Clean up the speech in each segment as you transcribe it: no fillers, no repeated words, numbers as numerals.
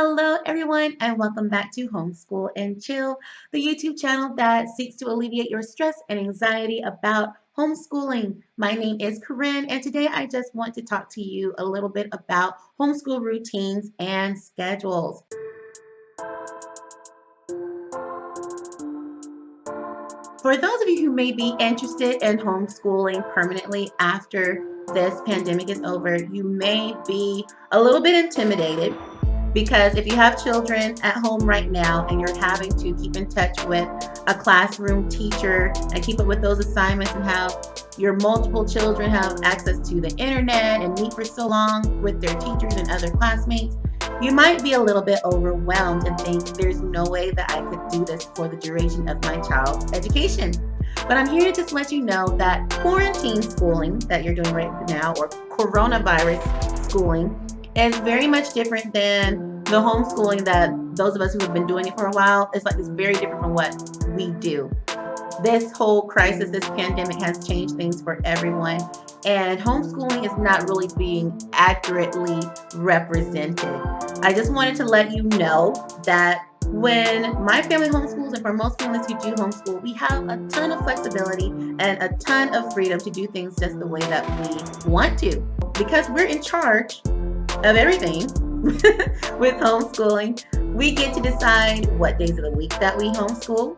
Hello, everyone, and welcome back to Homeschool and Chill, the YouTube channel that seeks to alleviate your stress and anxiety about homeschooling. My name is Corinne, and today I just want to talk to you a little bit about homeschool routines and schedules. For those of you who may be interested in homeschooling permanently after this pandemic is over, you may be a little bit intimidated because if you have children at home right now and you're having to keep in touch with a classroom teacher and keep up with those assignments and have your multiple children have access to the internet and meet for so long with their teachers and other classmates, you might be a little bit overwhelmed and think there's no way that I could do this for the duration of my child's education. But I'm here to just let you know that quarantine schooling that you're doing right now, or coronavirus schooling, is very much different than the homeschooling that those of us who have been doing it for a while. It's very different from what we do. This whole crisis, this pandemic has changed things for everyone, and homeschooling is not really being accurately represented. I just wanted to let you know that when my family homeschools, and for most families who do homeschool, we have a ton of flexibility and a ton of freedom to do things just the way that we want to, because we're in charge of everything. With homeschooling, we get to decide what days of the week that we homeschool,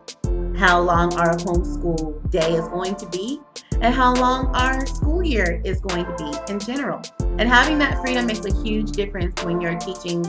how long our homeschool day is going to be, and how long our school year is going to be in general. And having that freedom makes a huge difference when you're teaching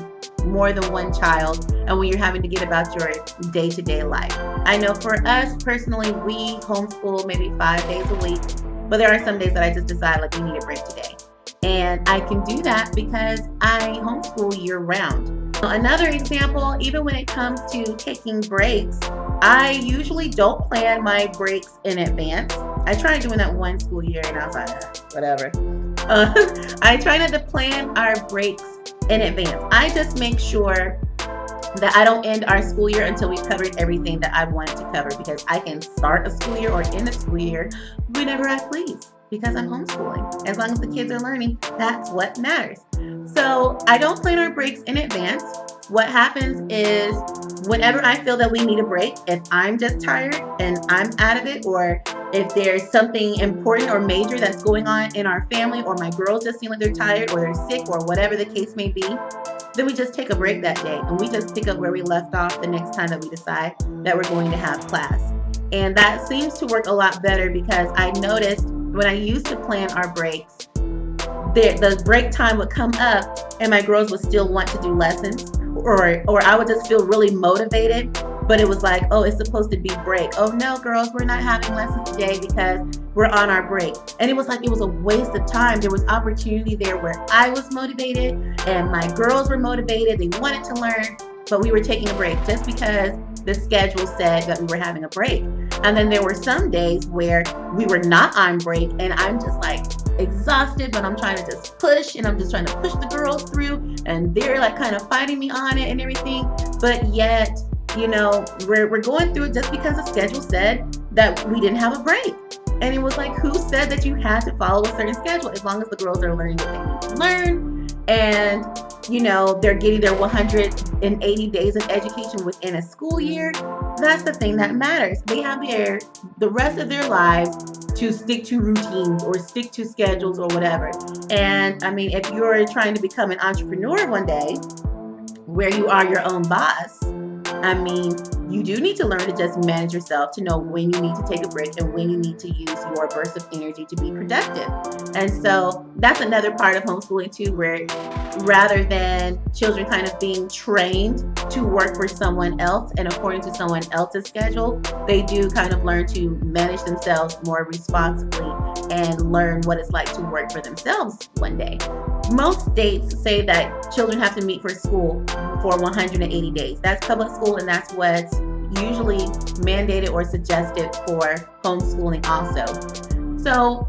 more than one child and when you're having to get about your day-to-day life. I know for us personally, we homeschool maybe 5 days a week, but there are some days that I just decide we need a break today. And I can do that because I homeschool year round. Another example, even when it comes to taking breaks, I usually don't plan my breaks in advance. I tried doing that one school year and I was like, whatever. I try not to plan our breaks in advance. I just make sure that I don't end our school year until we've covered everything that I wanted to cover, because I can start a school year or end a school year whenever I please, because I'm homeschooling. As long as the kids are learning, that's what matters. So I don't plan our breaks in advance. What happens is whenever I feel that we need a break, if I'm just tired and I'm out of it, or if there's something important or major that's going on in our family, or my girls just seem like they're tired or they're sick or whatever the case may be, then we just take a break that day and we just pick up where we left off the next time that we decide that we're going to have class. And that seems to work a lot better, because I noticed when I used to plan our breaks, the break time would come up and my girls would still want to do lessons, or I would just feel really motivated, but it was like, oh, it's supposed to be break. Oh no, girls, we're not having lessons today because we're on our break. And it was a waste of time. There was opportunity there where I was motivated and my girls were motivated. They wanted to learn, but we were taking a break just because the schedule said that we were having a break. And then there were some days where we were not on break and I'm just exhausted, but I'm trying to just push, and I'm just trying to push the girls through, and they're kind of fighting me on it and everything. But yet, we're going through it just because the schedule said that we didn't have a break. And it was who said that you had to follow a certain schedule? As long as the girls are learning what they need to learn, and they're getting their 180 days of education within a school year, that's the thing that matters. They have the rest of their lives to stick to routines or stick to schedules or whatever. And I mean, if you're trying to become an entrepreneur one day where you are your own boss, I mean, you do need to learn to just manage yourself, to know when you need to take a break and when you need to use your burst of energy to be productive. And so that's another part of homeschooling too, where rather than children kind of being trained to work for someone else and according to someone else's schedule, they do kind of learn to manage themselves more responsibly and learn what it's like to work for themselves one day. Most states say that children have to meet for school for 180 days. That's public school, and that's what's usually mandated or suggested for homeschooling also. So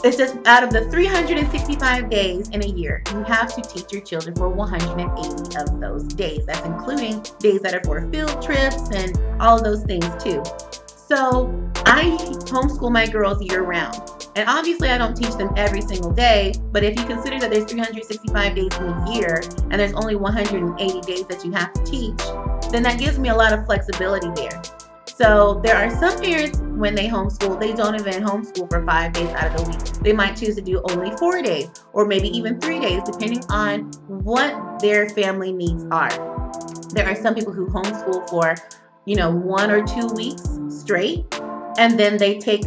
it's just out of the 365 days in a year, you have to teach your children for 180 of those days. That's including days that are for field trips and all of those things too. So I homeschool my girls year round. And obviously, I don't teach them every single day, but if you consider that there's 365 days in a year and there's only 180 days that you have to teach, then that gives me a lot of flexibility there. So there are some parents, when they homeschool, they don't even homeschool for 5 days out of the week. They might choose to do only 4 days or maybe even 3 days, depending on what their family needs are. There are some people who homeschool for, 1 or 2 weeks straight, and then they take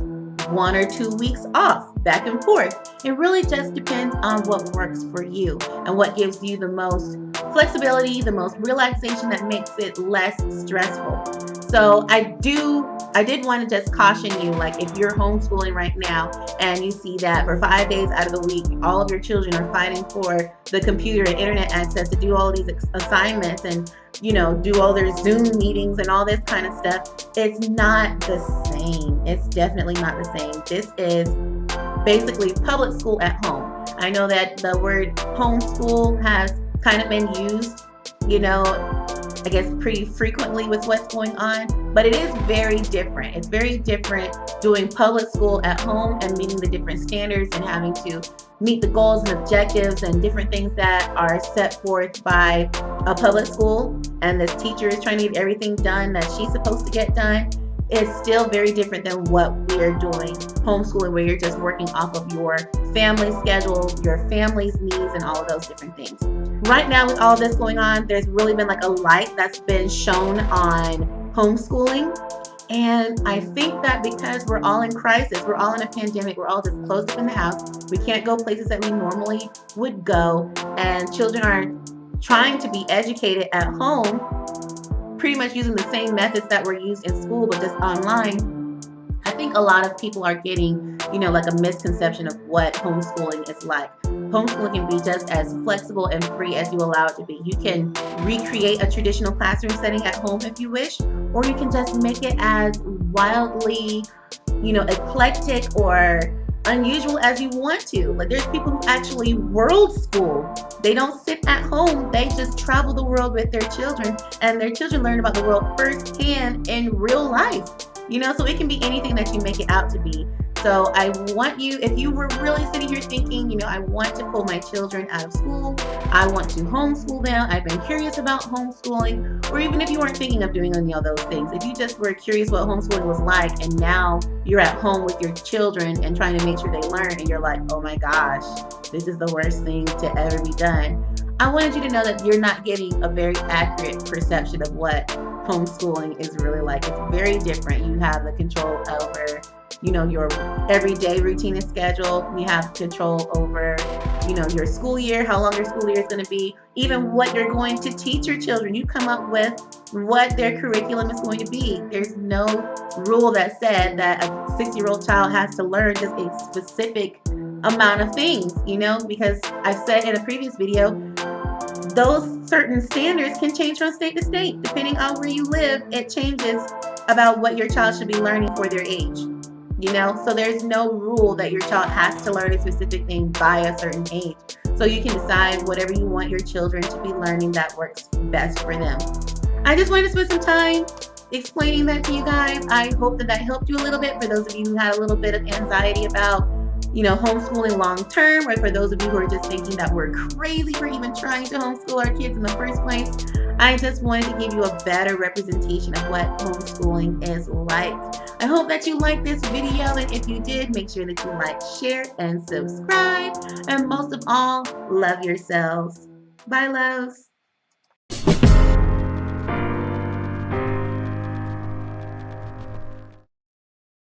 1 or 2 weeks off, back and forth. It really just depends on what works for you and what gives you the most flexibility, the most relaxation, that makes it less stressful. So I did want to just caution you, like if you're homeschooling right now and you see that for 5 days out of the week, all of your children are fighting for the computer and internet access to do all these assignments and, do all their Zoom meetings and all this kind of stuff, it's not the same. It's definitely not the same. This is basically public school at home. I know that the word homeschool has kind of been used, I guess pretty frequently with what's going on, but it is very different. It's very different doing public school at home and meeting the different standards and having to meet the goals and objectives and different things that are set forth by a public school, and this teacher is trying to get everything done that she's supposed to get done. It's still very different than what we're doing homeschooling, where you're just working off of your family schedule, your family's needs, and all of those different things. Right now, with all this going on, there's really been like a light that's been shown on homeschooling. And I think that because we're all in crisis, we're all in a pandemic, we're all just closed up in the house, we can't go places that we normally would go, and children are trying to be educated at home, pretty much using the same methods that were used in school, but just online. I think a lot of people are getting, like a misconception of what homeschooling is like. Homeschooling can be just as flexible and free as you allow it to be. You can recreate a traditional classroom setting at home if you wish, or you can just make it as wildly, eclectic or unusual as you want to. Like there's people who actually world school. They don't sit at home. They just travel the world with their children, and their children learn about the world firsthand in real life. So it can be anything that you make it out to be. So I want you, if you were really sitting here thinking, I want to pull my children out of school, I want to homeschool them, I've been curious about homeschooling, or even if you weren't thinking of doing any of those things, if you just were curious what homeschooling was like, and now you're at home with your children and trying to make sure they learn, and you're like, oh my gosh, this is the worst thing to ever be done, I wanted you to know that you're not getting a very accurate perception of what homeschooling is really like. It's very different. You have the control over, your everyday routine and schedule. You have control over, your school year, how long your school year is going to be, even what you're going to teach your children. You come up with what their curriculum is going to be. There's no rule that said that a 6-year-old child has to learn just a specific amount of things, because I've said in a previous video, those certain standards can change from state to state. Depending on where you live, it changes about what your child should be learning for their age. So there's no rule that your child has to learn a specific thing by a certain age. So you can decide whatever you want your children to be learning that works best for them. I just wanted to spend some time explaining that to you guys. I hope that helped you a little bit, for those of you who had a little bit of anxiety about homeschooling long term, or for those of you who are just thinking that we're crazy for even trying to homeschool our kids in the first place. I just wanted to give you a better representation of what homeschooling is like. I hope that you liked this video, and if you did, make sure that you like, share, and subscribe. And most of all, love yourselves. Bye, loves.